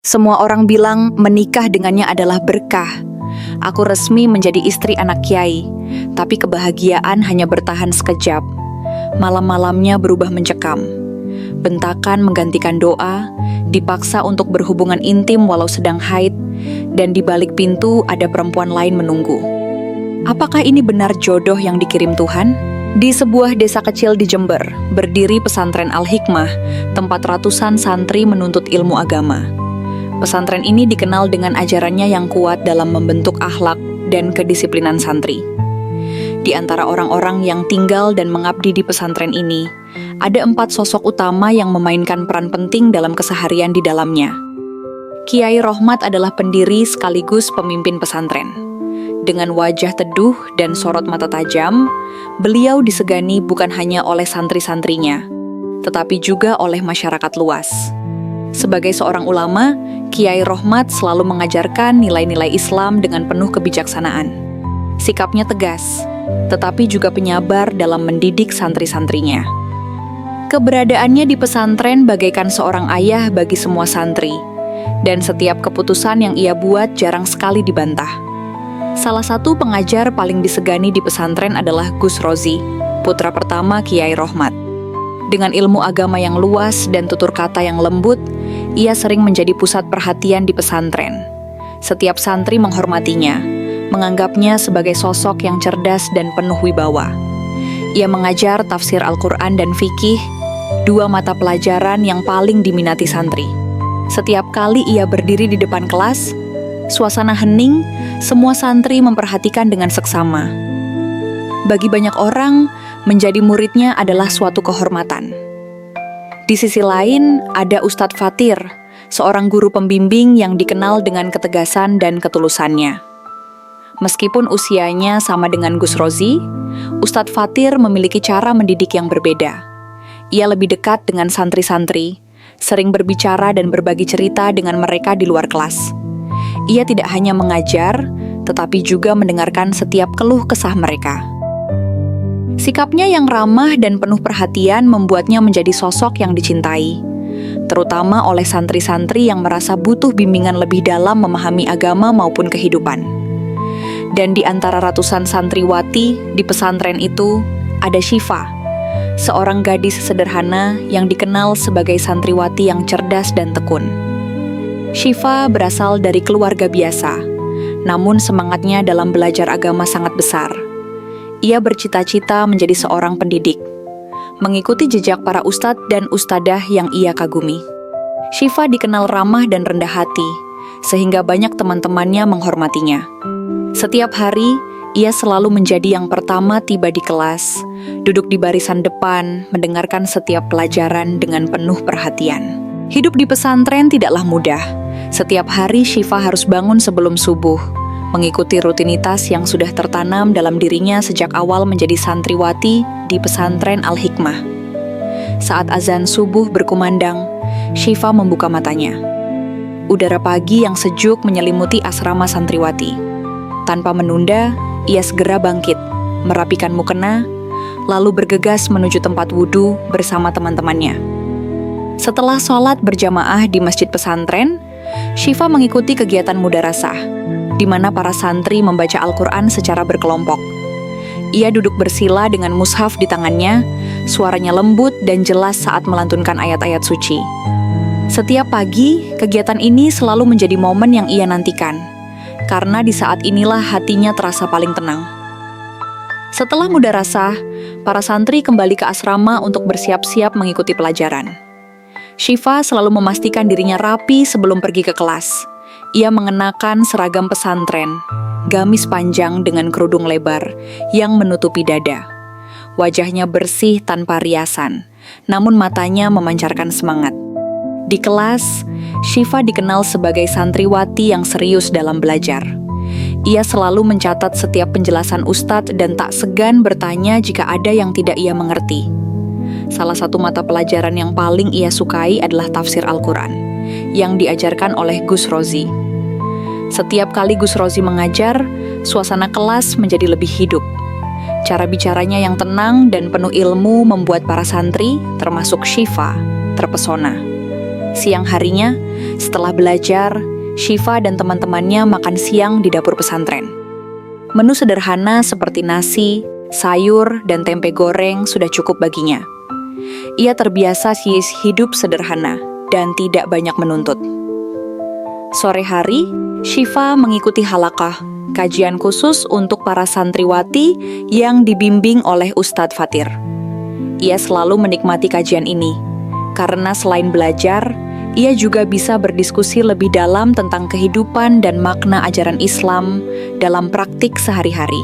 Semua orang bilang menikah dengannya adalah berkah. Aku resmi menjadi istri anak kiai, tapi kebahagiaan hanya bertahan sekejap. Malam-malamnya berubah mencekam. Bentakan menggantikan doa, dipaksa untuk berhubungan intim walau sedang haid, dan di balik pintu ada perempuan lain menunggu. Apakah ini benar jodoh yang dikirim Tuhan? Di sebuah desa kecil di Jember, berdiri pesantren Al-Hikmah, tempat ratusan santri menuntut ilmu agama. Pesantren ini dikenal dengan ajarannya yang kuat dalam membentuk akhlak dan kedisiplinan santri. Di antara orang-orang yang tinggal dan mengabdi di pesantren ini, ada 4 sosok utama yang memainkan peran penting dalam keseharian di dalamnya. Kiai Rohmat adalah pendiri sekaligus pemimpin pesantren. Dengan wajah teduh dan sorot mata tajam, beliau disegani bukan hanya oleh santri-santrinya, tetapi juga oleh masyarakat luas. Sebagai seorang ulama, Kiai Rohmat selalu mengajarkan nilai-nilai Islam dengan penuh kebijaksanaan. Sikapnya tegas, tetapi juga penyabar dalam mendidik santri-santrinya. Keberadaannya di pesantren bagaikan seorang ayah bagi semua santri, dan setiap keputusan yang ia buat jarang sekali dibantah. Salah satu pengajar paling disegani di pesantren adalah Gus Rozi, putra pertama Kiai Rohmat. Dengan ilmu agama yang luas dan tutur kata yang lembut, ia sering menjadi pusat perhatian di pesantren. Setiap santri menghormatinya, menganggapnya sebagai sosok yang cerdas dan penuh wibawa. Ia mengajar tafsir Al-Quran dan fikih, 2 mata pelajaran yang paling diminati santri. Setiap kali ia berdiri di depan kelas, suasana hening, semua santri memperhatikan dengan seksama. Bagi banyak orang, menjadi muridnya adalah suatu kehormatan. Di sisi lain, ada Ustadz Fatir, seorang guru pembimbing yang dikenal dengan ketegasan dan ketulusannya. Meskipun usianya sama dengan Gus Rozi, Ustadz Fatir memiliki cara mendidik yang berbeda. Ia lebih dekat dengan santri-santri, sering berbicara dan berbagi cerita dengan mereka di luar kelas. Ia tidak hanya mengajar, tetapi juga mendengarkan setiap keluh kesah mereka. Sikapnya yang ramah dan penuh perhatian membuatnya menjadi sosok yang dicintai, terutama oleh santri-santri yang merasa butuh bimbingan lebih dalam memahami agama maupun kehidupan. Dan di antara ratusan santriwati di pesantren itu, ada Syifa, seorang gadis sederhana yang dikenal sebagai santriwati yang cerdas dan tekun. Syifa berasal dari keluarga biasa, namun semangatnya dalam belajar agama sangat besar. Ia bercita-cita menjadi seorang pendidik, mengikuti jejak para ustadz dan ustadzah yang ia kagumi. Syifa dikenal ramah dan rendah hati, sehingga banyak teman-temannya menghormatinya. Setiap hari, ia selalu menjadi yang pertama tiba di kelas, duduk di barisan depan, mendengarkan setiap pelajaran dengan penuh perhatian. Hidup di pesantren tidaklah mudah. Setiap hari Syifa harus bangun sebelum subuh, mengikuti rutinitas yang sudah tertanam dalam dirinya sejak awal menjadi santriwati di pesantren Al-Hikmah. Saat azan subuh berkumandang, Syifa membuka matanya. Udara pagi yang sejuk menyelimuti asrama santriwati. Tanpa menunda, ia segera bangkit, merapikan mukena, lalu bergegas menuju tempat wudhu bersama teman-temannya. Setelah sholat berjamaah di masjid pesantren, Syifa mengikuti kegiatan mudarasah, di mana para santri membaca Al-Quran secara berkelompok. Ia duduk bersila dengan mushaf di tangannya, suaranya lembut dan jelas saat melantunkan ayat-ayat suci. Setiap pagi, kegiatan ini selalu menjadi momen yang ia nantikan, karena di saat inilah hatinya terasa paling tenang. Setelah mudarasah, para santri kembali ke asrama untuk bersiap-siap mengikuti pelajaran. Syifa selalu memastikan dirinya rapi sebelum pergi ke kelas. Ia mengenakan seragam pesantren, gamis panjang dengan kerudung lebar yang menutupi dada. Wajahnya bersih tanpa riasan, namun matanya memancarkan semangat. Di kelas, Syifa dikenal sebagai santriwati yang serius dalam belajar. Ia selalu mencatat setiap penjelasan ustadz dan tak segan bertanya jika ada yang tidak ia mengerti. Salah satu mata pelajaran yang paling ia sukai adalah tafsir Al-Quran, yang diajarkan oleh Gus Rozi. Setiap kali Gus Rozi mengajar, suasana kelas menjadi lebih hidup. Cara bicaranya yang tenang dan penuh ilmu membuat para santri, termasuk Syifa, terpesona. Siang harinya, setelah belajar, Syifa dan teman-temannya makan siang di dapur pesantren. Menu sederhana seperti nasi, sayur, dan tempe goreng sudah cukup baginya. Ia terbiasa hidup sederhana dan tidak banyak menuntut. Sore hari, Syifa mengikuti halaqah, kajian khusus untuk para santriwati yang dibimbing oleh Ustadz Fatir. Ia selalu menikmati kajian ini, karena selain belajar, ia juga bisa berdiskusi lebih dalam tentang kehidupan dan makna ajaran Islam dalam praktik sehari-hari.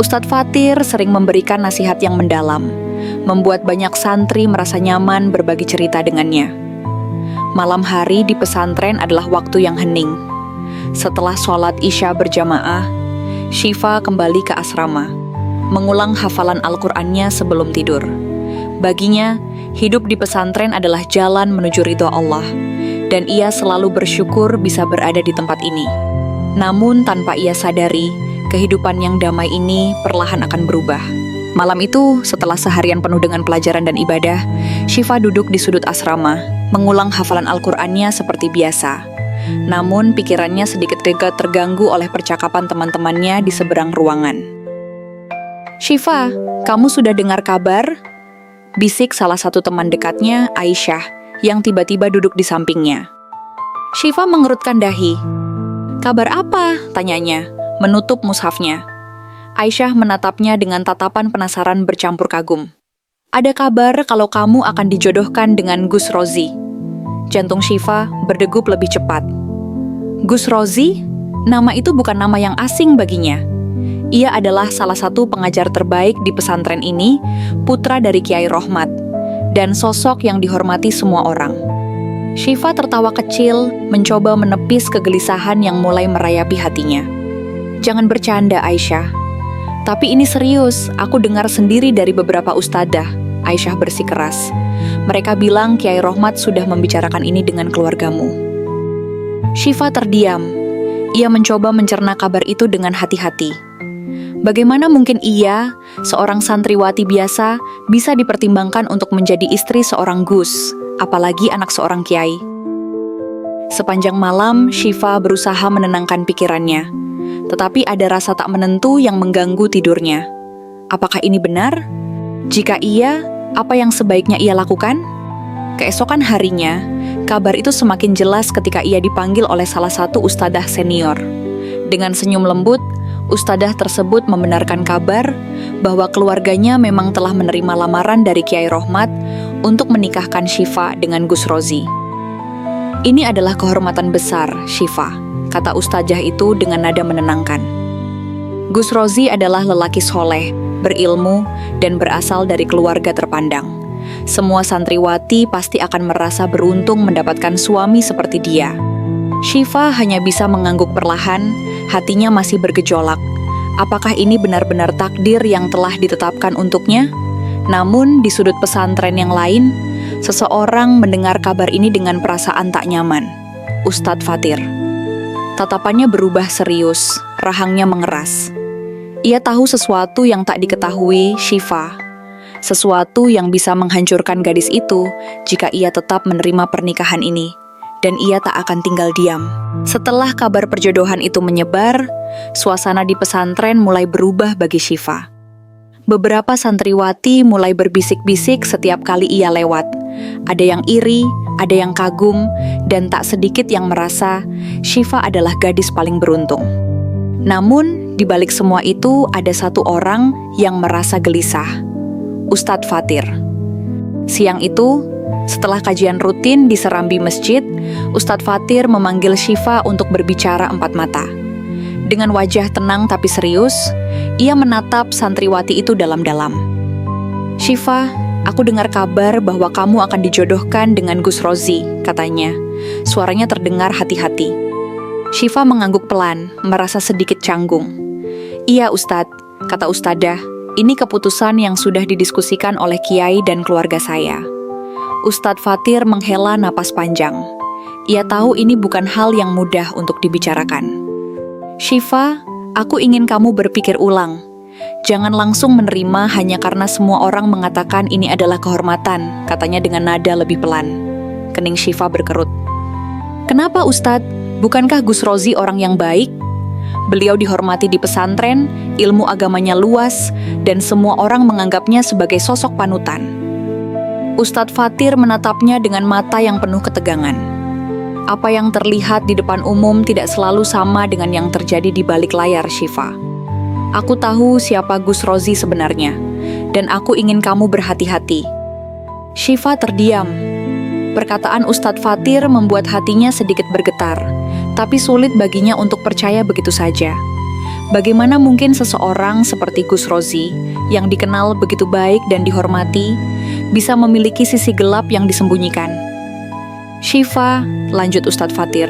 Ustadz Fatir sering memberikan nasihat yang mendalam, membuat banyak santri merasa nyaman berbagi cerita dengannya. Malam hari di pesantren adalah waktu yang hening. Setelah sholat Isya berjamaah, Syifa kembali ke asrama, mengulang hafalan Al-Qur'annya sebelum tidur. Baginya, hidup di pesantren adalah jalan menuju ridho Allah, dan ia selalu bersyukur bisa berada di tempat ini. Namun tanpa ia sadari, kehidupan yang damai ini perlahan akan berubah. Malam itu, setelah seharian penuh dengan pelajaran dan ibadah, Syifa duduk di sudut asrama, mengulang hafalan Al-Qur'annya seperti biasa. Namun pikirannya sedikit terganggu oleh percakapan teman-temannya di seberang ruangan. "Syifa, kamu sudah dengar kabar?" bisik salah satu teman dekatnya, Aisyah, yang tiba-tiba duduk di sampingnya. Syifa mengerutkan dahi. "Kabar apa?" tanyanya, menutup mushafnya. Aisyah menatapnya dengan tatapan penasaran bercampur kagum. "Ada kabar kalau kamu akan dijodohkan dengan Gus Rozi." Jantung Syifa berdegup lebih cepat. Gus Rozi? Nama itu bukan nama yang asing baginya. Ia adalah salah satu pengajar terbaik di pesantren ini, putra dari Kiai Rohmat, dan sosok yang dihormati semua orang. Syifa tertawa kecil, mencoba menepis kegelisahan yang mulai merayapi hatinya. "Jangan bercanda, Aisyah. Tapi ini serius, aku dengar sendiri dari beberapa ustadzah," Aisyah bersikeras. "Mereka bilang Kiai Rohmat sudah membicarakan ini dengan keluargamu." Syifa terdiam. Ia mencoba mencerna kabar itu dengan hati-hati. Bagaimana mungkin ia, seorang santriwati biasa, bisa dipertimbangkan untuk menjadi istri seorang Gus, apalagi anak seorang kiai? Sepanjang malam, Syifa berusaha menenangkan pikirannya. Tetapi ada rasa tak menentu yang mengganggu tidurnya. Apakah ini benar? Jika iya, apa yang sebaiknya ia lakukan? Keesokan harinya, kabar itu semakin jelas ketika ia dipanggil oleh salah satu ustadzah senior. Dengan senyum lembut, ustadzah tersebut membenarkan kabar bahwa keluarganya memang telah menerima lamaran dari Kiai Rohmat untuk menikahkan Syifa dengan Gus Rozi. "Ini adalah kehormatan besar, Syifa," kata ustadzah itu dengan nada menenangkan. Gus Rozi adalah lelaki soleh, berilmu, dan berasal dari keluarga terpandang. Semua santriwati pasti akan merasa beruntung mendapatkan suami seperti dia. Syifa hanya bisa mengangguk perlahan, hatinya masih bergejolak. Apakah ini benar-benar takdir yang telah ditetapkan untuknya? Namun, di sudut pesantren yang lain, seseorang mendengar kabar ini dengan perasaan tak nyaman. Ustadz Fatir. Tatapannya berubah serius, rahangnya mengeras. Ia tahu sesuatu yang tak diketahui Syifa. Sesuatu yang bisa menghancurkan gadis itu jika ia tetap menerima pernikahan ini. Dan ia tak akan tinggal diam. Setelah kabar perjodohan itu menyebar, suasana di pesantren mulai berubah bagi Syifa. Beberapa santriwati mulai berbisik-bisik setiap kali ia lewat. Ada yang iri, ada yang kagum, dan tak sedikit yang merasa Syifa adalah gadis paling beruntung. Namun, di balik semua itu ada satu orang yang merasa gelisah, Ustadz Fatir. Siang itu, setelah kajian rutin di serambi masjid, Ustadz Fatir memanggil Syifa untuk berbicara empat mata. Dengan wajah tenang tapi serius, ia menatap santriwati itu dalam-dalam. "Syifa, aku dengar kabar bahwa kamu akan dijodohkan dengan Gus Rozi," katanya. Suaranya terdengar hati-hati. Syifa mengangguk pelan, merasa sedikit canggung. "Iya Ustadz," kata ustadzah, "ini keputusan yang sudah didiskusikan oleh Kiai dan keluarga saya." Ustadz Fatir menghela napas panjang. Ia tahu ini bukan hal yang mudah untuk dibicarakan. "Syifa, aku ingin kamu berpikir ulang. Jangan langsung menerima hanya karena semua orang mengatakan ini adalah kehormatan," katanya dengan nada lebih pelan. Kening Syifa berkerut. Kenapa Ustadz? Bukankah Gus Rozi orang yang baik? Beliau dihormati di pesantren, ilmu agamanya luas, dan semua orang menganggapnya sebagai sosok panutan. Ustadz Fatir menatapnya dengan mata yang penuh ketegangan. Apa yang terlihat di depan umum tidak selalu sama dengan yang terjadi di balik layar, Syifa. Aku tahu siapa Gus Rozi sebenarnya, dan aku ingin kamu berhati-hati. Syifa terdiam. Perkataan Ustadz Fatir membuat hatinya sedikit bergetar, tapi sulit baginya untuk percaya begitu saja. Bagaimana mungkin seseorang seperti Gus Rozi, yang dikenal begitu baik dan dihormati, bisa memiliki sisi gelap yang disembunyikan? Syifa, lanjut Ustadz Fatir,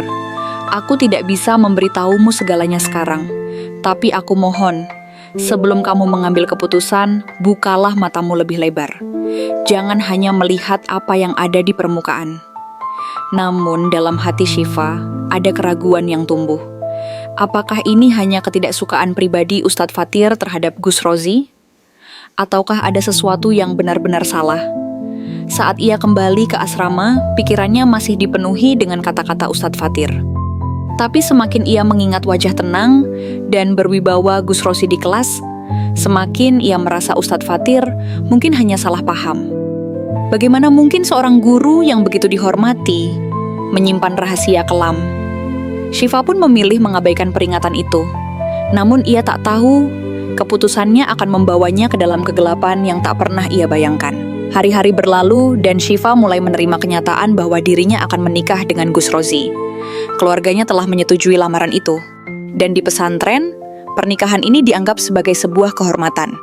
aku tidak bisa memberitahumu segalanya sekarang, tapi aku mohon, sebelum kamu mengambil keputusan, bukalah matamu lebih lebar. Jangan hanya melihat apa yang ada di permukaan. Namun dalam hati Syifa, ada keraguan yang tumbuh. Apakah ini hanya ketidaksukaan pribadi Ustadz Fatir terhadap Gus Rozi? Ataukah ada sesuatu yang benar-benar salah? Saat ia kembali ke asrama, pikirannya masih dipenuhi dengan kata-kata Ustadz Fatir. Tapi semakin ia mengingat wajah tenang dan berwibawa Gus Rozi di kelas, semakin ia merasa Ustadz Fatir mungkin hanya salah paham. Bagaimana mungkin seorang guru yang begitu dihormati menyimpan rahasia kelam? Syifa pun memilih mengabaikan peringatan itu. Namun ia tak tahu, keputusannya akan membawanya ke dalam kegelapan yang tak pernah ia bayangkan. Hari-hari berlalu dan Syifa mulai menerima kenyataan bahwa dirinya akan menikah dengan Gus Rozi. Keluarganya telah menyetujui lamaran itu. Dan di pesantren, pernikahan ini dianggap sebagai sebuah kehormatan.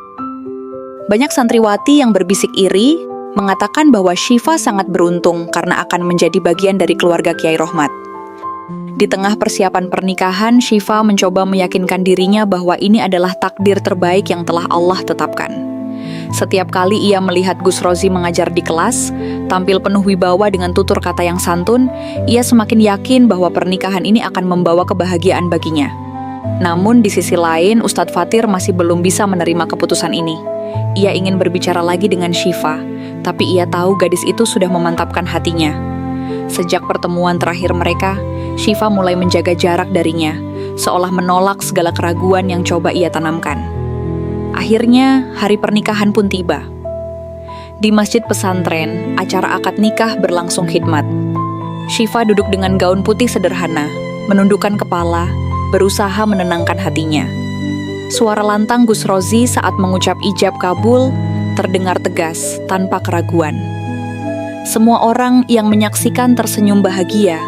Banyak santriwati yang berbisik iri mengatakan bahwa Syifa sangat beruntung karena akan menjadi bagian dari keluarga Kiai Rohmat. Di tengah persiapan pernikahan, Syifa mencoba meyakinkan dirinya bahwa ini adalah takdir terbaik yang telah Allah tetapkan. Setiap kali ia melihat Gus Rozi mengajar di kelas, tampil penuh wibawa dengan tutur kata yang santun, ia semakin yakin bahwa pernikahan ini akan membawa kebahagiaan baginya. Namun di sisi lain, Ustadz Fatir masih belum bisa menerima keputusan ini. Ia ingin berbicara lagi dengan Syifa, tapi ia tahu gadis itu sudah memantapkan hatinya. Sejak pertemuan terakhir mereka, Syifa mulai menjaga jarak darinya, seolah menolak segala keraguan yang coba ia tanamkan. Akhirnya, hari pernikahan pun tiba. Di masjid pesantren, acara akad nikah berlangsung khidmat. Syifa duduk dengan gaun putih sederhana, menundukkan kepala, berusaha menenangkan hatinya. Suara lantang Gus Rozi saat mengucap ijab kabul terdengar tegas tanpa keraguan. Semua orang yang menyaksikan tersenyum bahagia,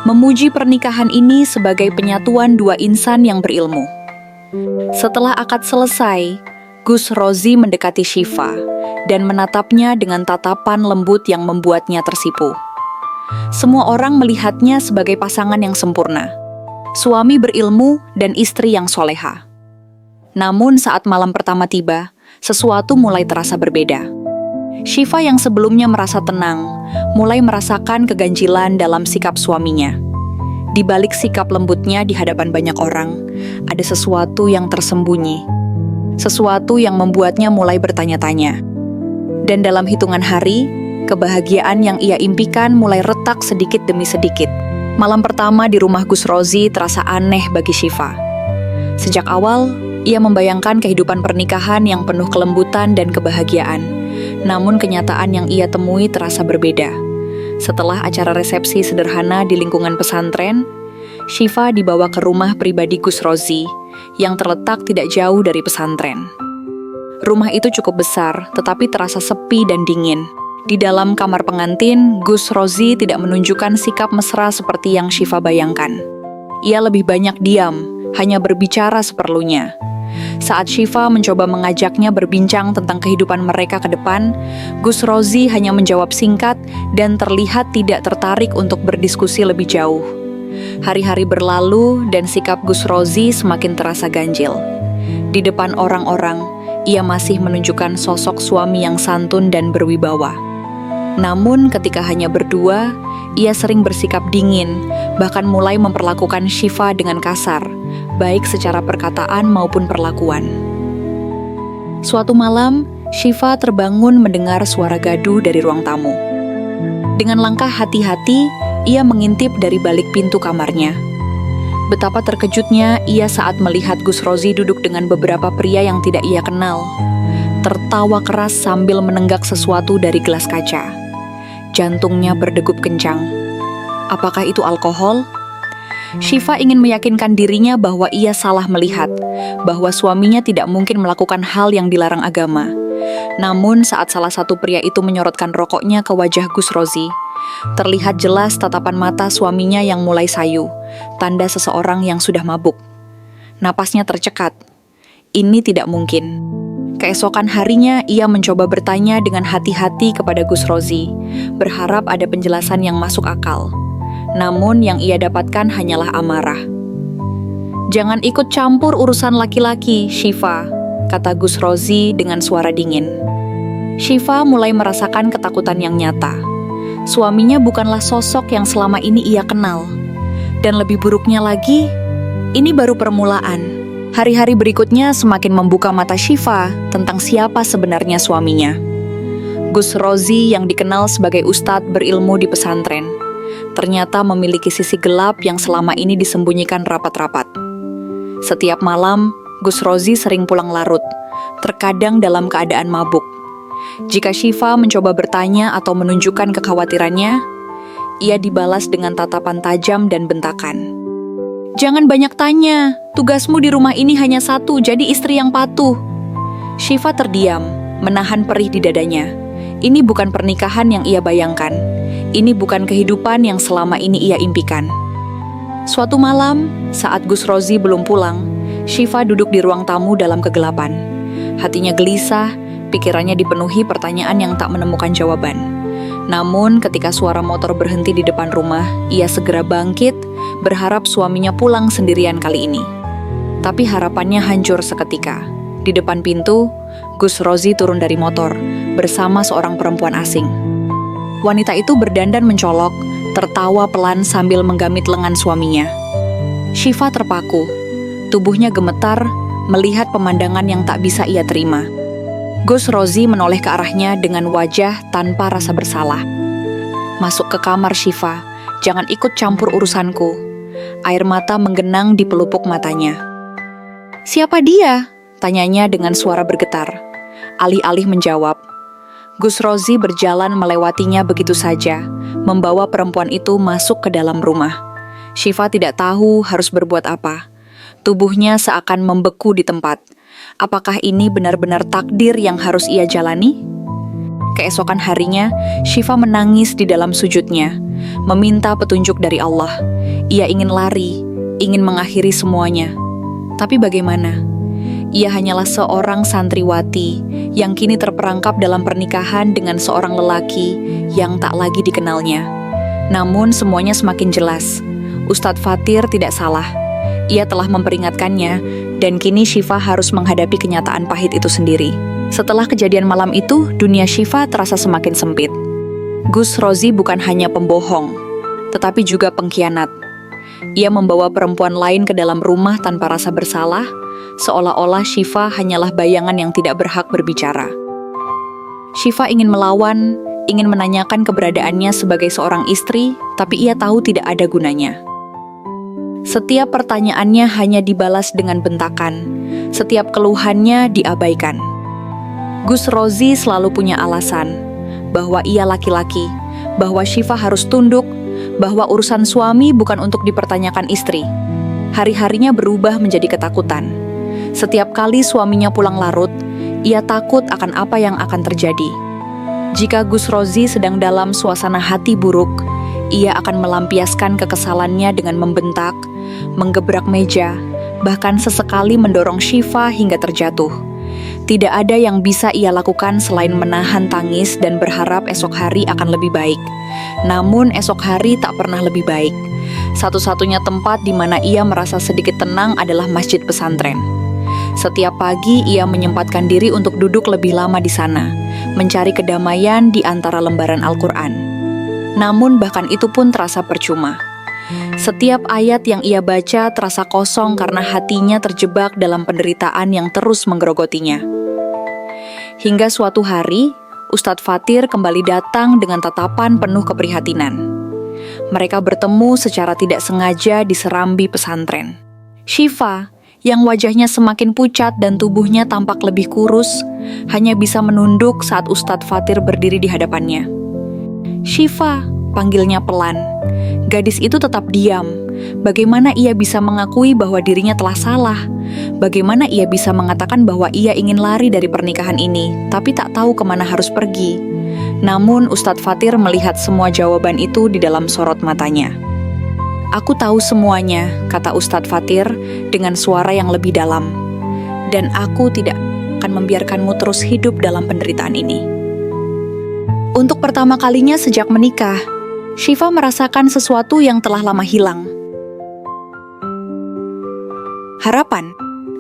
memuji pernikahan ini sebagai penyatuan dua insan yang berilmu. Setelah akad selesai, Gus Rozi mendekati Syifa dan menatapnya dengan tatapan lembut yang membuatnya tersipu. Semua orang melihatnya sebagai pasangan yang sempurna, suami berilmu dan istri yang soleha. Namun saat malam pertama tiba, sesuatu mulai terasa berbeda. Syifa yang sebelumnya merasa tenang, mulai merasakan keganjilan dalam sikap suaminya. Di balik sikap lembutnya di hadapan banyak orang, ada sesuatu yang tersembunyi. Sesuatu yang membuatnya mulai bertanya-tanya. Dan dalam hitungan hari, kebahagiaan yang ia impikan mulai retak sedikit demi sedikit. Malam pertama di rumah Gus Rozi terasa aneh bagi Syifa. Sejak awal, ia membayangkan kehidupan pernikahan yang penuh kelembutan dan kebahagiaan. Namun kenyataan yang ia temui terasa berbeda. Setelah acara resepsi sederhana di lingkungan pesantren, Syifa dibawa ke rumah pribadi Gus Rozi yang terletak tidak jauh dari pesantren. Rumah itu cukup besar, tetapi terasa sepi dan dingin. Di dalam kamar pengantin, Gus Rozi tidak menunjukkan sikap mesra seperti yang Syifa bayangkan. Ia lebih banyak diam, hanya berbicara seperlunya. Saat Syifa mencoba mengajaknya berbincang tentang kehidupan mereka ke depan, Gus Rozi hanya menjawab singkat dan terlihat tidak tertarik untuk berdiskusi lebih jauh. Hari-hari berlalu dan sikap Gus Rozi semakin terasa ganjil. Di depan orang-orang, ia masih menunjukkan sosok suami yang santun dan berwibawa. Namun ketika hanya berdua, ia sering bersikap dingin, bahkan mulai memperlakukan Syifa dengan kasar, baik secara perkataan maupun perlakuan. Suatu malam, Syifa terbangun mendengar suara gaduh dari ruang tamu. Dengan langkah hati-hati, ia mengintip dari balik pintu kamarnya. Betapa terkejutnya ia saat melihat Gus Rozi duduk dengan beberapa pria yang tidak ia kenal. Tertawa keras sambil menenggak sesuatu dari gelas kaca. Jantungnya berdegup kencang. Apakah itu alkohol? Syifa ingin meyakinkan dirinya bahwa ia salah melihat, bahwa suaminya tidak mungkin melakukan hal yang dilarang agama. Namun saat salah satu pria itu menyorotkan rokoknya ke wajah Gus Rozi, terlihat jelas tatapan mata suaminya yang mulai sayu, tanda seseorang yang sudah mabuk. Napasnya tercekat. Ini tidak mungkin. Keesokan harinya, ia mencoba bertanya dengan hati-hati kepada Gus Rozi, berharap ada penjelasan yang masuk akal. Namun yang ia dapatkan hanyalah amarah. "Jangan ikut campur urusan laki-laki, Syifa," kata Gus Rozi dengan suara dingin. Syifa mulai merasakan ketakutan yang nyata. Suaminya bukanlah sosok yang selama ini ia kenal. Dan lebih buruknya lagi, ini baru permulaan. Hari-hari berikutnya semakin membuka mata Syifa tentang siapa sebenarnya suaminya. Gus Rozi yang dikenal sebagai ustadz berilmu di pesantren, ternyata memiliki sisi gelap yang selama ini disembunyikan rapat-rapat. Setiap malam, Gus Rozi sering pulang larut, terkadang dalam keadaan mabuk. Jika Syifa mencoba bertanya atau menunjukkan kekhawatirannya, ia dibalas dengan tatapan tajam dan bentakan. "Jangan banyak tanya, tugasmu di rumah ini hanya satu, jadi istri yang patuh." Syifa terdiam, menahan perih di dadanya. Ini bukan pernikahan yang ia bayangkan. Ini bukan kehidupan yang selama ini ia impikan. Suatu malam, saat Gus Rozi belum pulang, Syifa duduk di ruang tamu dalam kegelapan. Hatinya gelisah, pikirannya dipenuhi pertanyaan yang tak menemukan jawaban. Namun ketika suara motor berhenti di depan rumah, ia segera bangkit, berharap suaminya pulang sendirian kali ini. Tapi harapannya hancur seketika. Di depan pintu, Gus Rozi turun dari motor, bersama seorang perempuan asing. Wanita itu berdandan mencolok, tertawa pelan sambil menggamit lengan suaminya. Syifa terpaku, tubuhnya gemetar, melihat pemandangan yang tak bisa ia terima. Gus Rozi menoleh ke arahnya dengan wajah tanpa rasa bersalah. "Masuk ke kamar, Syifa. Jangan ikut campur urusanku." Air mata menggenang di pelupuk matanya. "Siapa dia?" tanyanya dengan suara bergetar. Alih-alih menjawab, Gus Rozi berjalan melewatinya begitu saja, membawa perempuan itu masuk ke dalam rumah. Syifa tidak tahu harus berbuat apa. Tubuhnya seakan membeku di tempat. Apakah ini benar-benar takdir yang harus ia jalani? Keesokan harinya, Syifa menangis di dalam sujudnya, meminta petunjuk dari Allah. Ia ingin lari, ingin mengakhiri semuanya. Tapi bagaimana? Ia hanyalah seorang santriwati yang kini terperangkap dalam pernikahan dengan seorang lelaki yang tak lagi dikenalnya. Namun semuanya semakin jelas. Ustadz Fatir tidak salah. Ia telah memperingatkannya, dan kini Syifa harus menghadapi kenyataan pahit itu sendiri. Setelah kejadian malam itu, dunia Syifa terasa semakin sempit. Gus Rozi bukan hanya pembohong, tetapi juga pengkhianat. Ia membawa perempuan lain ke dalam rumah tanpa rasa bersalah, seolah-olah Syifa hanyalah bayangan yang tidak berhak berbicara. Syifa ingin melawan, ingin menanyakan keberadaannya sebagai seorang istri, tapi ia tahu tidak ada gunanya. Setiap pertanyaannya hanya dibalas dengan bentakan, setiap keluhannya diabaikan. Gus Rozi selalu punya alasan, bahwa ia laki-laki, bahwa Syifa harus tunduk, bahwa urusan suami bukan untuk dipertanyakan istri. Hari-harinya berubah menjadi ketakutan. Setiap kali suaminya pulang larut, ia takut akan apa yang akan terjadi. Jika Gus Rozi sedang dalam suasana hati buruk, ia akan melampiaskan kekesalannya dengan membentak, menggebrak meja, bahkan sesekali mendorong Syifa hingga terjatuh. Tidak ada yang bisa ia lakukan selain menahan tangis dan berharap esok hari akan lebih baik. Namun esok hari tak pernah lebih baik. Satu-satunya tempat di mana ia merasa sedikit tenang adalah masjid pesantren. Setiap pagi ia menyempatkan diri untuk duduk lebih lama di sana, mencari kedamaian di antara lembaran Al-Quran. Namun bahkan itu pun terasa percuma. Setiap ayat yang ia baca terasa kosong karena hatinya terjebak dalam penderitaan yang terus menggerogotinya. Hingga suatu hari, Ustadz Fatir kembali datang dengan tatapan penuh keprihatinan. Mereka bertemu secara tidak sengaja di serambi pesantren. Syifa, yang wajahnya semakin pucat dan tubuhnya tampak lebih kurus, hanya bisa menunduk saat Ustadz Fatir berdiri di hadapannya. "Syifa," panggilnya pelan. Gadis itu tetap diam. Bagaimana ia bisa mengakui bahwa dirinya telah salah? Bagaimana ia bisa mengatakan bahwa ia ingin lari dari pernikahan ini, tapi tak tahu kemana harus pergi? Namun Ustadz Fatir melihat semua jawaban itu di dalam sorot matanya. "Aku tahu semuanya," kata Ustadz Fatir dengan suara yang lebih dalam. "Dan aku tidak akan membiarkanmu terus hidup dalam penderitaan ini." Untuk pertama kalinya sejak menikah, Syifa merasakan sesuatu yang telah lama hilang. Harapan.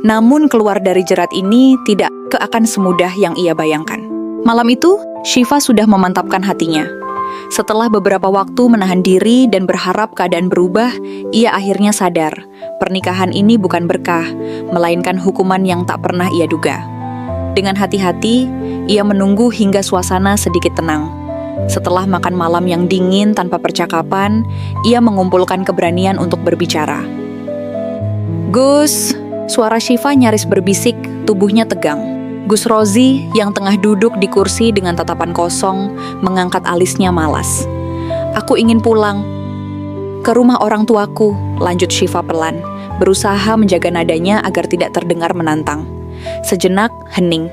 Namun keluar dari jerat ini tidak akan semudah yang ia bayangkan. Malam itu, Syifa sudah memantapkan hatinya. Setelah beberapa waktu menahan diri dan berharap keadaan berubah, ia akhirnya sadar, pernikahan ini bukan berkah, melainkan hukuman yang tak pernah ia duga. Dengan hati-hati, ia menunggu hingga suasana sedikit tenang. Setelah makan malam yang dingin tanpa percakapan, ia mengumpulkan keberanian untuk berbicara. "Gus," suara Syifa nyaris berbisik, tubuhnya tegang. Gus Rozi yang tengah duduk di kursi dengan tatapan kosong, mengangkat alisnya malas. "Aku ingin pulang ke rumah orang tuaku," lanjut Syifa pelan, berusaha menjaga nadanya agar tidak terdengar menantang. Sejenak, hening.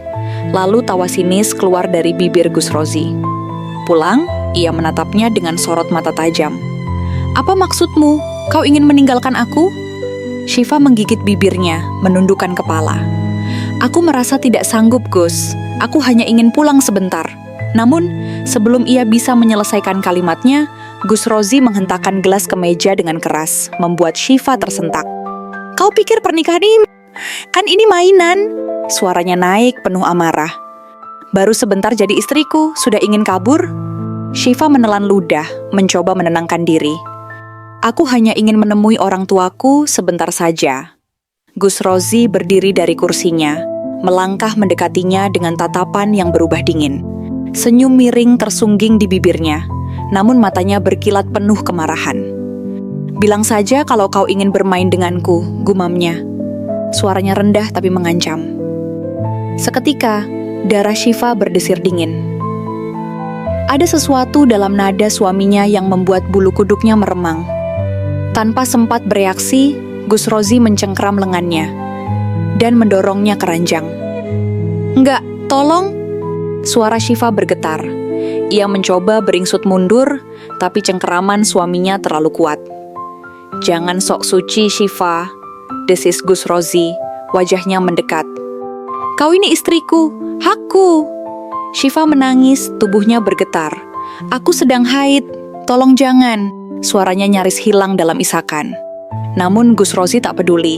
Lalu tawa sinis keluar dari bibir Gus Rozi. "Pulang?" Ia menatapnya dengan sorot mata tajam. "Apa maksudmu? Kau ingin meninggalkan aku?" Syifa menggigit bibirnya, menundukkan kepala. "Aku merasa tidak sanggup, Gus. Aku hanya ingin pulang sebentar." Namun, sebelum ia bisa menyelesaikan kalimatnya, Gus Rozi menghentakkan gelas ke meja dengan keras, membuat Syifa tersentak. "Kau pikir pernikahan ini? Kan ini mainan?" Suaranya naik penuh amarah. "Baru sebentar jadi istriku, sudah ingin kabur?" Syifa menelan ludah, mencoba menenangkan diri. "Aku hanya ingin menemui orang tuaku sebentar saja." Gus Rozi berdiri dari kursinya, melangkah mendekatinya dengan tatapan yang berubah dingin. Senyum miring tersungging di bibirnya, namun matanya berkilat penuh kemarahan. "Bilang saja kalau kau ingin bermain denganku," gumamnya. Suaranya rendah tapi mengancam. Seketika, darah Syifa berdesir dingin. Ada sesuatu dalam nada suaminya yang membuat bulu kuduknya meremang. Tanpa sempat bereaksi, Gus Rozi mencengkram lengannya dan mendorongnya ke ranjang. "Enggak, tolong!" Suara Syifa bergetar. Ia mencoba beringsut mundur, tapi cengkeraman suaminya terlalu kuat. "Jangan sok suci, Syifa," desis Gus Rozi, wajahnya mendekat. "Kau ini istriku, hakku." Syifa menangis, tubuhnya bergetar. "Aku sedang haid, tolong jangan." Suaranya nyaris hilang dalam isakan. Namun Gus Rozi tak peduli.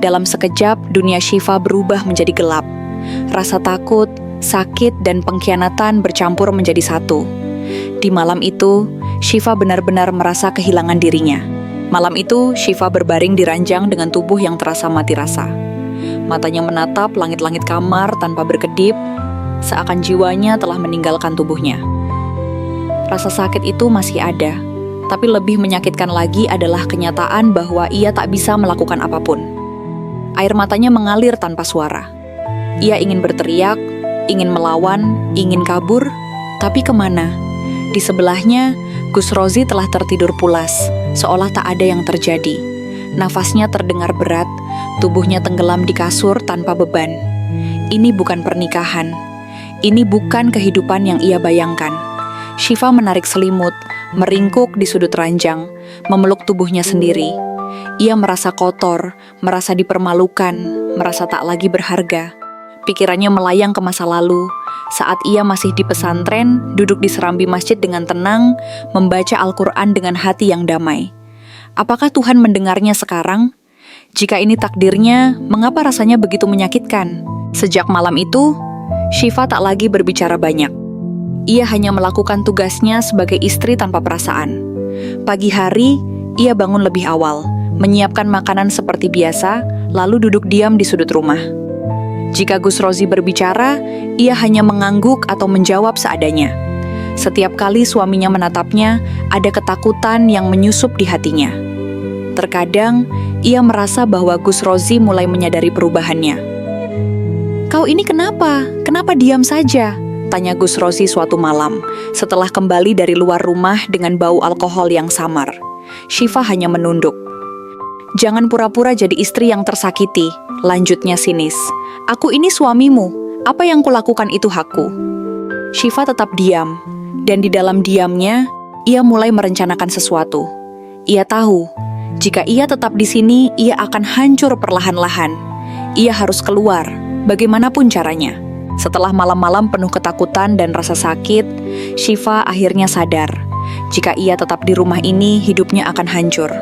Dalam sekejap, dunia Syifa berubah menjadi gelap. Rasa takut, sakit, dan pengkhianatan bercampur menjadi satu. Di malam itu, Syifa benar-benar merasa kehilangan dirinya. Malam itu, Syifa berbaring di ranjang dengan tubuh yang terasa mati rasa. Matanya menatap langit-langit kamar tanpa berkedip, seakan jiwanya telah meninggalkan tubuhnya. Rasa sakit itu masih ada, tapi lebih menyakitkan lagi adalah kenyataan bahwa ia tak bisa melakukan apapun. Air matanya mengalir tanpa suara. Ia ingin berteriak, ingin melawan, ingin kabur, tapi kemana? Di sebelahnya, Gus Rozi telah tertidur pulas, seolah tak ada yang terjadi. Nafasnya terdengar berat, tubuhnya tenggelam di kasur tanpa beban. Ini bukan pernikahan. Ini bukan kehidupan yang ia bayangkan. Syifa menarik selimut, meringkuk di sudut ranjang, memeluk tubuhnya sendiri. Ia merasa kotor, merasa dipermalukan, merasa tak lagi berharga. Pikirannya melayang ke masa lalu, saat ia masih di pesantren, duduk di serambi masjid dengan tenang, membaca Al-Quran dengan hati yang damai. Apakah Tuhan mendengarnya sekarang? Jika ini takdirnya, mengapa rasanya begitu menyakitkan? Sejak malam itu, Syifa tak lagi berbicara banyak. Ia hanya melakukan tugasnya sebagai istri tanpa perasaan. Pagi hari, ia bangun lebih awal, menyiapkan makanan seperti biasa, lalu duduk diam di sudut rumah. Jika Gus Rozi berbicara, ia hanya mengangguk atau menjawab seadanya. Setiap kali suaminya menatapnya, ada ketakutan yang menyusup di hatinya. Terkadang, ia merasa bahwa Gus Rozi mulai menyadari perubahannya. "Kau ini kenapa? Kenapa diam saja?" tanya Gus Rozi suatu malam, setelah kembali dari luar rumah dengan bau alkohol yang samar. Syifa hanya menunduk. "Jangan pura-pura jadi istri yang tersakiti," lanjutnya sinis. "Aku ini suamimu, apa yang kulakukan itu hakku." Syifa tetap diam, dan di dalam diamnya, ia mulai merencanakan sesuatu. Ia tahu, jika ia tetap di sini, ia akan hancur perlahan-lahan. Ia harus keluar, bagaimanapun caranya. Setelah malam-malam penuh ketakutan dan rasa sakit, Syifa akhirnya sadar, jika ia tetap di rumah ini, hidupnya akan hancur.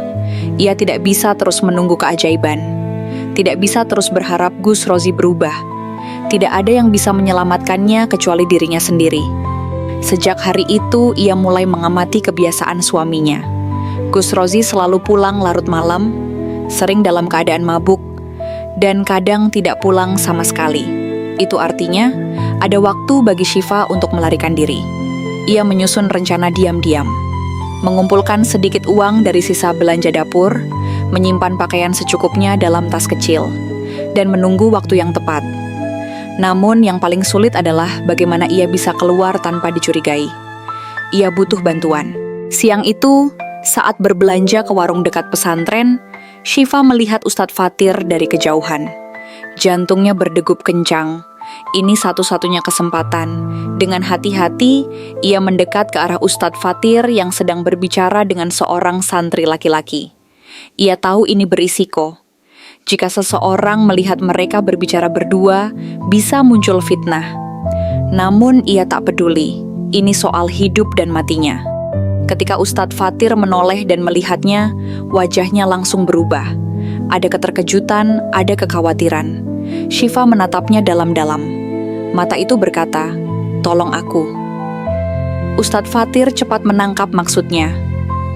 Ia tidak bisa terus menunggu keajaiban. Tidak bisa terus berharap Gus Rozi berubah. Tidak ada yang bisa menyelamatkannya kecuali dirinya sendiri. Sejak hari itu, ia mulai mengamati kebiasaan suaminya. Gus Rozi selalu pulang larut malam, sering dalam keadaan mabuk, dan kadang tidak pulang sama sekali. Itu artinya, ada waktu bagi Syifa untuk melarikan diri. Ia menyusun rencana diam-diam. Mengumpulkan sedikit uang dari sisa belanja dapur, menyimpan pakaian secukupnya dalam tas kecil, dan menunggu waktu yang tepat. Namun yang paling sulit adalah bagaimana ia bisa keluar tanpa dicurigai. Ia butuh bantuan. Siang itu, saat berbelanja ke warung dekat pesantren, Syifa melihat Ustadz Fatir dari kejauhan. Jantungnya berdegup kencang. Ini satu-satunya kesempatan. Dengan hati-hati, ia mendekat ke arah Ustadz Fatir yang sedang berbicara dengan seorang santri laki-laki. Ia tahu ini berisiko. Jika seseorang melihat mereka berbicara berdua, bisa muncul fitnah. Namun ia tak peduli. Ini soal hidup dan matinya. Ketika Ustadz Fatir menoleh dan melihatnya, wajahnya langsung berubah. Ada keterkejutan, ada kekhawatiran. Syifa menatapnya dalam-dalam. Mata itu berkata, "Tolong aku." Ustadz Fatir cepat menangkap maksudnya.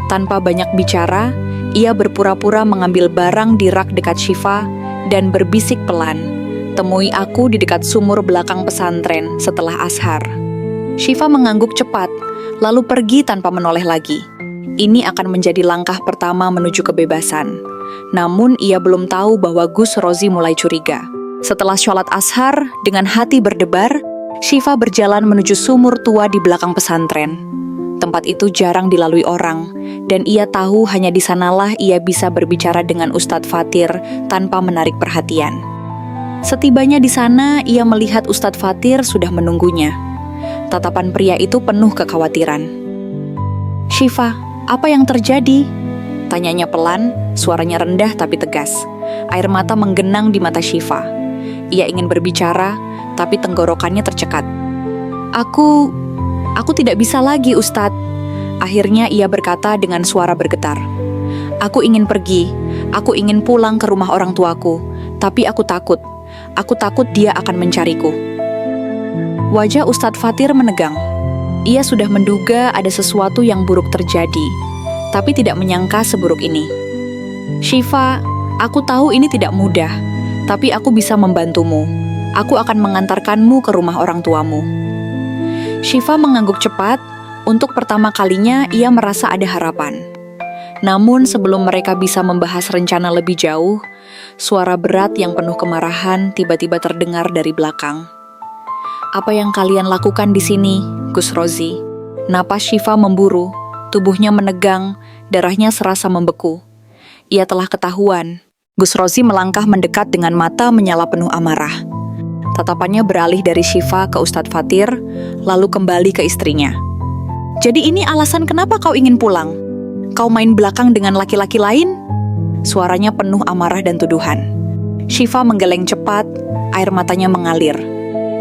Tanpa banyak bicara, ia berpura-pura mengambil barang di rak dekat Syifa dan berbisik pelan, "Temui aku di dekat sumur belakang pesantren setelah ashar." Syifa mengangguk cepat, lalu pergi tanpa menoleh lagi. Ini akan menjadi langkah pertama menuju kebebasan. Namun ia belum tahu bahwa Gus Rozi mulai curiga. Setelah sholat ashar, dengan hati berdebar, Syifa berjalan menuju sumur tua di belakang pesantren. Tempat itu jarang dilalui orang, dan ia tahu hanya di sanalah ia bisa berbicara dengan Ustadz Fatir tanpa menarik perhatian. Setibanya di sana, ia melihat Ustadz Fatir sudah menunggunya. Tatapan pria itu penuh kekhawatiran. "Syifa, apa yang terjadi?" tanyanya pelan, suaranya rendah tapi tegas. Air mata menggenang di mata Syifa. Ia ingin berbicara, tapi tenggorokannya tercekat. Aku tidak bisa lagi, Ustadz." Akhirnya ia berkata dengan suara bergetar. "Aku ingin pergi, aku ingin pulang ke rumah orang tuaku, tapi aku takut. Aku takut dia akan mencariku." Wajah Ustadz Fatir menegang. Ia sudah menduga ada sesuatu yang buruk terjadi, tapi tidak menyangka seburuk ini. "Syifa, aku tahu ini tidak mudah, tapi aku bisa membantumu. Aku akan mengantarkanmu ke rumah orang tuamu." Syifa mengangguk cepat. Untuk pertama kalinya ia merasa ada harapan. Namun sebelum mereka bisa membahas rencana lebih jauh, suara berat yang penuh kemarahan tiba-tiba terdengar dari belakang. "Apa yang kalian lakukan di sini, Gus Rozi?" Napas Syifa memburu, tubuhnya menegang, darahnya serasa membeku. Ia telah ketahuan. Gus Rozi melangkah mendekat dengan mata menyala penuh amarah. Tatapannya beralih dari Syifa ke Ustadz Fatir, lalu kembali ke istrinya. "Jadi ini alasan kenapa kau ingin pulang? Kau main belakang dengan laki-laki lain?" Suaranya penuh amarah dan tuduhan. Syifa menggeleng cepat, air matanya mengalir.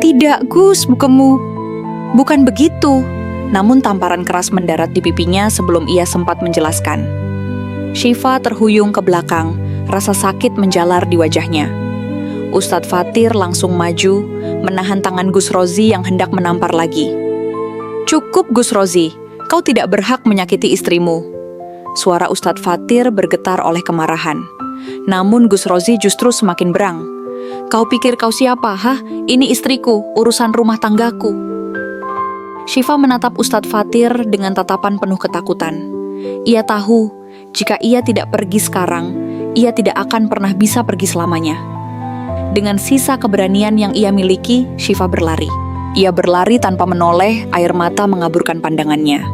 "Tidak, Gus, bukan begitu." Namun tamparan keras mendarat di pipinya sebelum ia sempat menjelaskan. Syifa terhuyung ke belakang, rasa sakit menjalar di wajahnya. Ustadz Fatir langsung maju, menahan tangan Gus Rozi yang hendak menampar lagi. "Cukup, Gus Rozi, kau tidak berhak menyakiti istrimu." Suara Ustadz Fatir bergetar oleh kemarahan. Namun Gus Rozi justru semakin berang. Kau pikir kau siapa, hah? Ini istriku, urusan rumah tanggaku. Syifa menatap Ustadz Fatir dengan tatapan penuh ketakutan. Ia tahu, jika ia tidak pergi sekarang, ia tidak akan pernah bisa pergi selamanya. Dengan sisa keberanian yang ia miliki, Syifa berlari. Ia berlari tanpa menoleh, air mata mengaburkan pandangannya.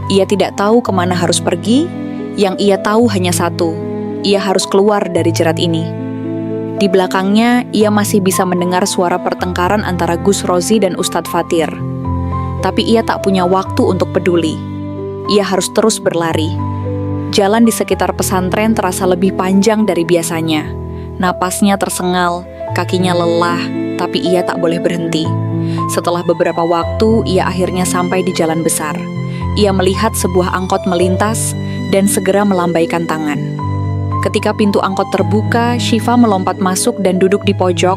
Ia tidak tahu kemana harus pergi, yang ia tahu hanya satu, ia harus keluar dari jerat ini. Di belakangnya, ia masih bisa mendengar suara pertengkaran antara Gus Rozi dan Ustadz Fatir. Tapi ia tak punya waktu untuk peduli. Ia harus terus berlari. Jalan di sekitar pesantren terasa lebih panjang dari biasanya. Napasnya tersengal, kakinya lelah, tapi ia tak boleh berhenti. Setelah beberapa waktu, ia akhirnya sampai di jalan besar. Ia melihat sebuah angkot melintas dan segera melambaikan tangan. Ketika pintu angkot terbuka, Syifa melompat masuk dan duduk di pojok,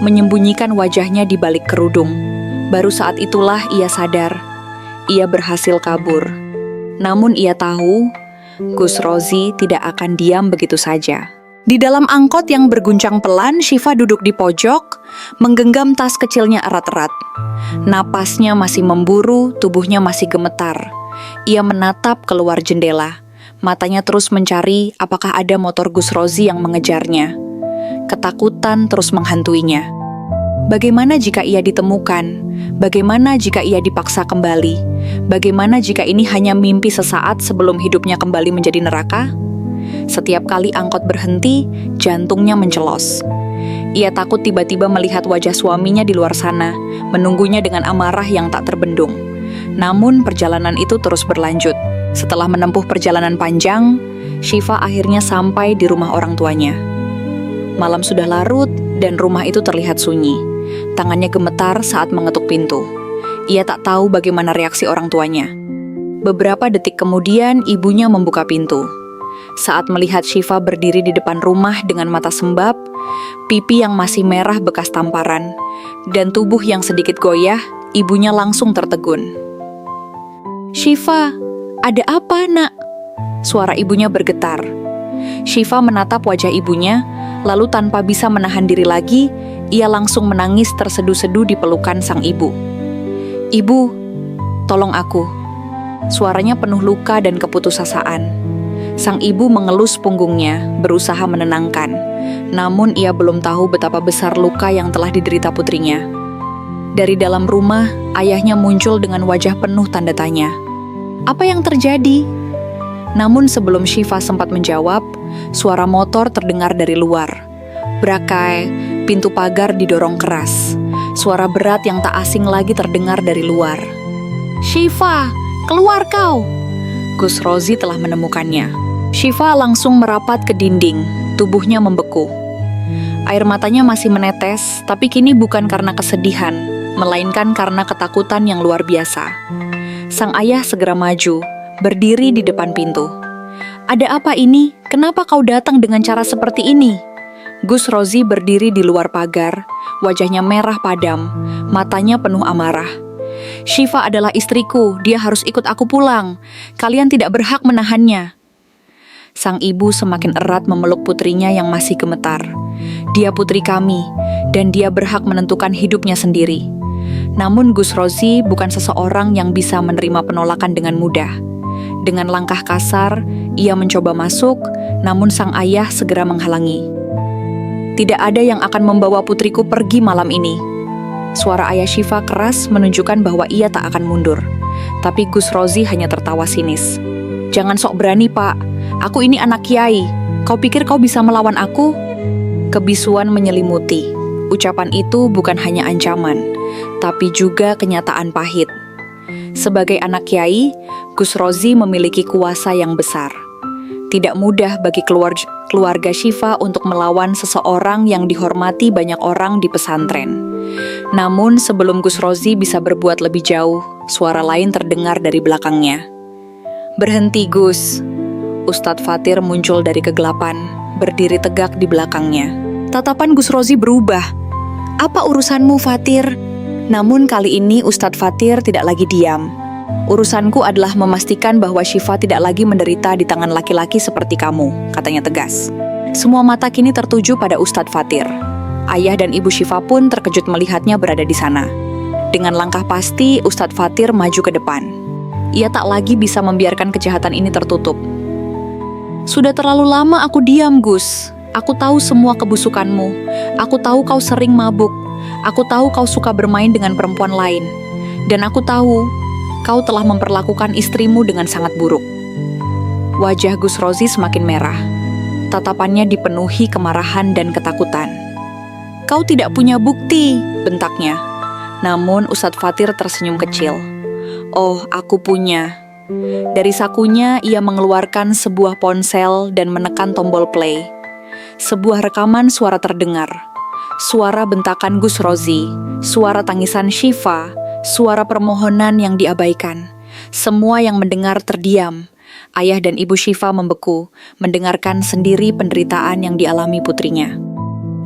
menyembunyikan wajahnya di balik kerudung. Baru saat itulah ia sadar, ia berhasil kabur. Namun ia tahu, Gus Rozi tidak akan diam begitu saja. Di dalam angkot yang berguncang pelan, Syifa duduk di pojok, menggenggam tas kecilnya erat-erat. Napasnya masih memburu, tubuhnya masih gemetar. Ia menatap keluar jendela. Matanya terus mencari apakah ada motor Gus Rozi yang mengejarnya. Ketakutan terus menghantuinya. Bagaimana jika ia ditemukan? Bagaimana jika ia dipaksa kembali? Bagaimana jika ini hanya mimpi sesaat sebelum hidupnya kembali menjadi neraka? Setiap kali angkot berhenti, jantungnya mencelos. Ia takut tiba-tiba melihat wajah suaminya di luar sana, menunggunya dengan amarah yang tak terbendung. Namun perjalanan itu terus berlanjut. Setelah menempuh perjalanan panjang, Syifa akhirnya sampai di rumah orang tuanya. Malam sudah larut dan rumah itu terlihat sunyi. Tangannya gemetar saat mengetuk pintu. Ia tak tahu bagaimana reaksi orang tuanya. Beberapa detik kemudian ibunya membuka pintu. Saat melihat Syifa berdiri di depan rumah dengan mata sembab, pipi yang masih merah bekas tamparan, dan tubuh yang sedikit goyah, ibunya langsung tertegun. "Syifa, ada apa, nak?" Suara ibunya bergetar. Syifa menatap wajah ibunya, lalu tanpa bisa menahan diri lagi, ia langsung menangis terseduh-seduh di pelukan sang ibu. "Ibu, tolong aku." Suaranya penuh luka dan keputusasaan. Sang ibu mengelus punggungnya, berusaha menenangkan. Namun ia belum tahu betapa besar luka yang telah diderita putrinya. Dari dalam rumah, ayahnya muncul dengan wajah penuh tanda tanya. "Apa yang terjadi?" Namun sebelum Syifa sempat menjawab, suara motor terdengar dari luar. Brakai, pintu pagar didorong keras. Suara berat yang tak asing lagi terdengar dari luar. "Syifa, keluar kau!" Gus Rozi telah menemukannya. Syifa langsung merapat ke dinding, tubuhnya membeku. Air matanya masih menetes, tapi kini bukan karena kesedihan, melainkan karena ketakutan yang luar biasa. Sang ayah segera maju, berdiri di depan pintu. "Ada apa ini? Kenapa kau datang dengan cara seperti ini?" Gus Rozi berdiri di luar pagar, wajahnya merah padam, matanya penuh amarah. "Syifa adalah istriku, dia harus ikut aku pulang. Kalian tidak berhak menahannya." Sang ibu semakin erat memeluk putrinya yang masih gemetar. "Dia putri kami, dan dia berhak menentukan hidupnya sendiri." Namun Gus Rozi bukan seseorang yang bisa menerima penolakan dengan mudah. Dengan langkah kasar, ia mencoba masuk, namun sang ayah segera menghalangi. "Tidak ada yang akan membawa putriku pergi malam ini." Suara ayah Syifa keras menunjukkan bahwa ia tak akan mundur. Tapi Gus Rozi hanya tertawa sinis. "Jangan sok berani, Pak. Aku ini anak kiai. Kau pikir kau bisa melawan aku?" Kebisuan menyelimuti. Ucapan itu bukan hanya ancaman, tapi juga kenyataan pahit. Sebagai anak kiai, Gus Rozi memiliki kuasa yang besar. Tidak mudah bagi keluarga Syifa untuk melawan seseorang yang dihormati banyak orang di pesantren. Namun sebelum Gus Rozi bisa berbuat lebih jauh, suara lain terdengar dari belakangnya. "Berhenti, Gus." Ustadz Fatir muncul dari kegelapan, berdiri tegak di belakangnya. Tatapan Gus Rozi berubah. "Apa urusanmu, Fatir?" Namun kali ini Ustadz Fatir tidak lagi diam. "Urusanku adalah memastikan bahwa Syifa tidak lagi menderita di tangan laki-laki seperti kamu," katanya tegas. Semua mata kini tertuju pada Ustadz Fatir. Ayah dan Ibu Syifa pun terkejut melihatnya berada di sana. Dengan langkah pasti, Ustadz Fatir maju ke depan. Ia tak lagi bisa membiarkan kejahatan ini tertutup. Sudah terlalu lama aku diam, Gus. Aku tahu semua kebusukanmu. Aku tahu kau sering mabuk. Aku tahu kau suka bermain dengan perempuan lain. Dan aku tahu kau telah memperlakukan istrimu dengan sangat buruk. Wajah Gus Rozi semakin merah. Tatapannya dipenuhi kemarahan dan ketakutan. Kau tidak punya bukti, bentaknya. Namun Ustadz Fatir tersenyum kecil. Oh, aku punya. Dari sakunya ia mengeluarkan sebuah ponsel dan menekan tombol play. Sebuah rekaman suara terdengar. Suara bentakan Gus Rozi, suara tangisan Syifa, suara permohonan yang diabaikan. Semua yang mendengar terdiam. Ayah dan Ibu Syifa membeku, mendengarkan sendiri penderitaan yang dialami putrinya.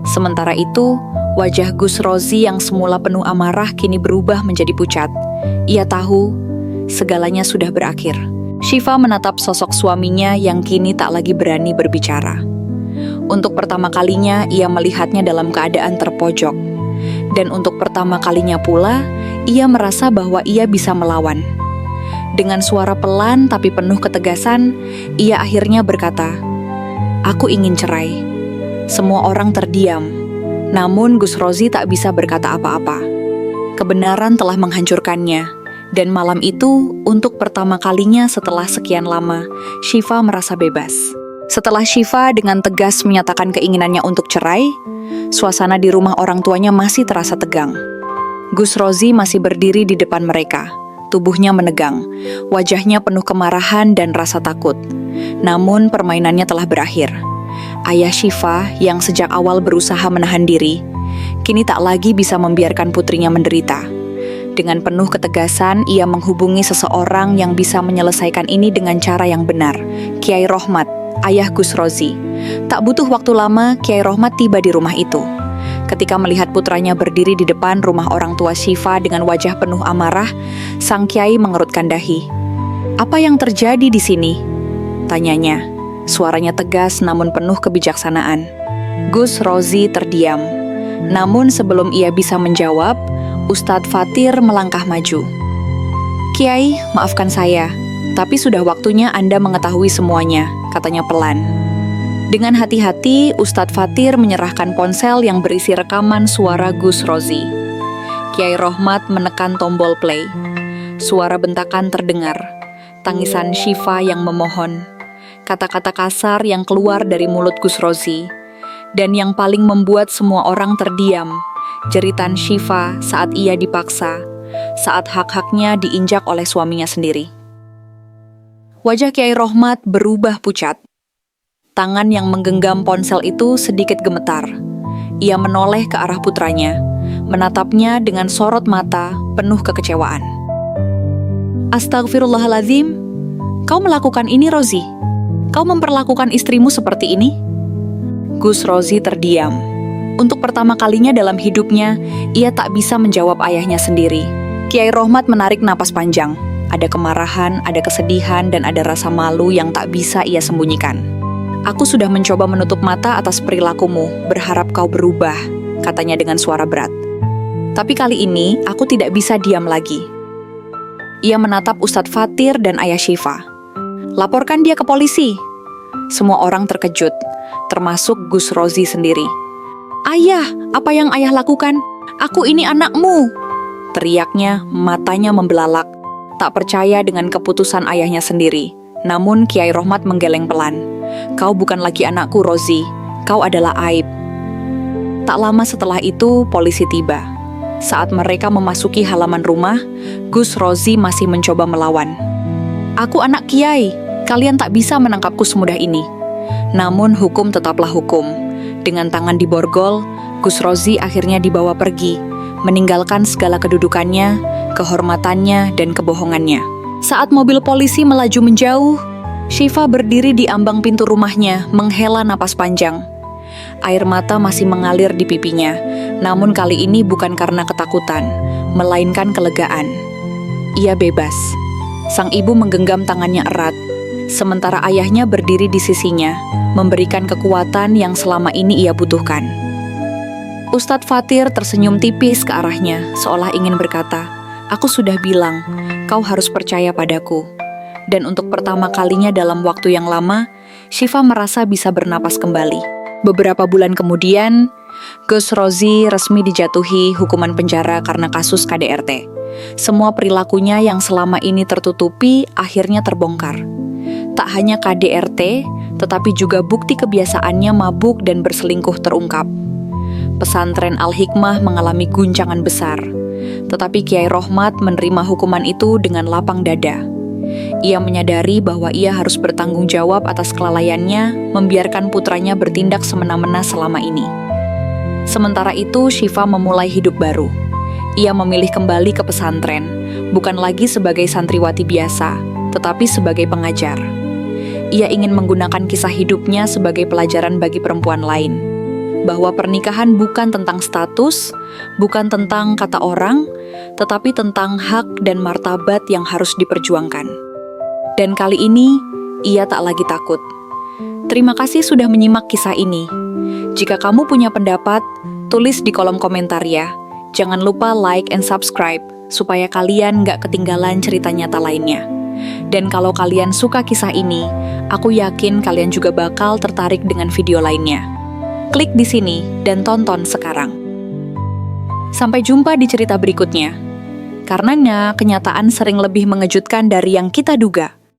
Sementara itu, wajah Gus Rozi yang semula penuh amarah kini berubah menjadi pucat. Ia tahu segalanya sudah berakhir. Syifa menatap sosok suaminya yang kini tak lagi berani berbicara. Untuk pertama kalinya ia melihatnya dalam keadaan terpojok. Dan untuk pertama kalinya pula, ia merasa bahwa ia bisa melawan. Dengan suara pelan tapi penuh ketegasan, ia akhirnya berkata, "Aku ingin cerai." Semua orang terdiam, namun Gus Rozi tak bisa berkata apa-apa. Kebenaran telah menghancurkannya, dan malam itu, untuk pertama kalinya setelah sekian lama, Syifa merasa bebas. Setelah Syifa dengan tegas menyatakan keinginannya untuk cerai, suasana di rumah orang tuanya masih terasa tegang. Gus Rozi masih berdiri di depan mereka, tubuhnya menegang, wajahnya penuh kemarahan dan rasa takut. Namun permainannya telah berakhir. Ayah Syifa yang sejak awal berusaha menahan diri, kini tak lagi bisa membiarkan putrinya menderita. Dengan penuh ketegasan, ia menghubungi seseorang yang bisa menyelesaikan ini dengan cara yang benar, Kiai Rohmat, ayah Gus Rozi. Tak butuh waktu lama, Kiai Rohmat tiba di rumah itu. Ketika melihat putranya berdiri di depan rumah orang tua Syifa dengan wajah penuh amarah, sang Kiai mengerutkan dahi. "Apa yang terjadi di sini?" tanyanya. Suaranya tegas namun penuh kebijaksanaan. Gus Rozi terdiam. Namun sebelum ia bisa menjawab, Ustadz Fatir melangkah maju. "Kiai, maafkan saya, tapi sudah waktunya Anda mengetahui semuanya," katanya pelan. Dengan hati-hati, Ustadz Fatir menyerahkan ponsel yang berisi rekaman suara Gus Rozi. Kiai Rohmat menekan tombol play. Suara bentakan terdengar, tangisan Syifa yang memohon, kata-kata kasar yang keluar dari mulut Gus Rozi, dan yang paling membuat semua orang terdiam, jeritan Syifa saat ia dipaksa, saat hak-haknya diinjak oleh suaminya sendiri. Wajah Kiai Rohmat berubah pucat. Tangan yang menggenggam ponsel itu sedikit gemetar. Ia menoleh ke arah putranya, menatapnya dengan sorot mata penuh kekecewaan. "Astagfirullahaladzim, kau melakukan ini, Rozi? Kau memperlakukan istrimu seperti ini?" Gus Rozi terdiam. Untuk pertama kalinya dalam hidupnya, ia tak bisa menjawab ayahnya sendiri. Kiai Rohmat menarik napas panjang. Ada kemarahan, ada kesedihan, dan ada rasa malu yang tak bisa ia sembunyikan. "Aku sudah mencoba menutup mata atas perilakumu, berharap kau berubah," katanya dengan suara berat. "Tapi kali ini, aku tidak bisa diam lagi." Ia menatap Ustadz Fatir dan ayah Syifa. "Laporkan dia ke polisi." Semua orang terkejut, termasuk Gus Rozi sendiri. "Ayah, apa yang ayah lakukan? Aku ini anakmu!" teriaknya, matanya membelalak, tak percaya dengan keputusan ayahnya sendiri. Namun Kiai Rohmat menggeleng pelan. "Kau bukan lagi anakku, Rozi. Kau adalah aib." Tak lama setelah itu, polisi tiba. Saat mereka memasuki halaman rumah, Gus Rozi masih mencoba melawan. "Aku anak Kiai. Kalian tak bisa menangkapku semudah ini." Namun hukum tetaplah hukum. Dengan tangan diborgol, Gus Rozi akhirnya dibawa pergi, meninggalkan segala kedudukannya, kehormatannya, dan kebohongannya. Saat mobil polisi melaju menjauh, Syifa berdiri di ambang pintu rumahnya, menghela napas panjang. Air mata masih mengalir di pipinya, namun kali ini bukan karena ketakutan, melainkan kelegaan. Ia bebas. Sang ibu menggenggam tangannya erat, sementara ayahnya berdiri di sisinya, memberikan kekuatan yang selama ini ia butuhkan. Ustadz Fatir tersenyum tipis ke arahnya, seolah ingin berkata, "Aku sudah bilang, kau harus percaya padaku." Dan untuk pertama kalinya dalam waktu yang lama, Syifa merasa bisa bernapas kembali. Beberapa bulan kemudian, Gus Rozi resmi dijatuhi hukuman penjara karena kasus KDRT. Semua perilakunya yang selama ini tertutupi akhirnya terbongkar. Tak hanya KDRT, tetapi juga bukti kebiasaannya mabuk dan berselingkuh terungkap. Pesantren Al-Hikmah mengalami guncangan besar, tetapi Kiai Rohmat menerima hukuman itu dengan lapang dada. Ia menyadari bahwa ia harus bertanggung jawab atas kelalaiannya, membiarkan putranya bertindak semena-mena selama ini. Sementara itu, Syifa memulai hidup baru. Ia memilih kembali ke pesantren, bukan lagi sebagai santriwati biasa, tetapi sebagai pengajar. Ia ingin menggunakan kisah hidupnya sebagai pelajaran bagi perempuan lain, bahwa pernikahan bukan tentang status, bukan tentang kata orang, tetapi tentang hak dan martabat yang harus diperjuangkan. Dan kali ini, ia tak lagi takut. Terima kasih sudah menyimak kisah ini. Jika kamu punya pendapat, tulis di kolom komentar ya. Jangan lupa like and subscribe, supaya kalian nggak ketinggalan cerita nyata lainnya. Dan kalau kalian suka kisah ini, aku yakin kalian juga bakal tertarik dengan video lainnya. Klik di sini dan tonton sekarang. Sampai jumpa di cerita berikutnya. Karenanya, kenyataan sering lebih mengejutkan dari yang kita duga.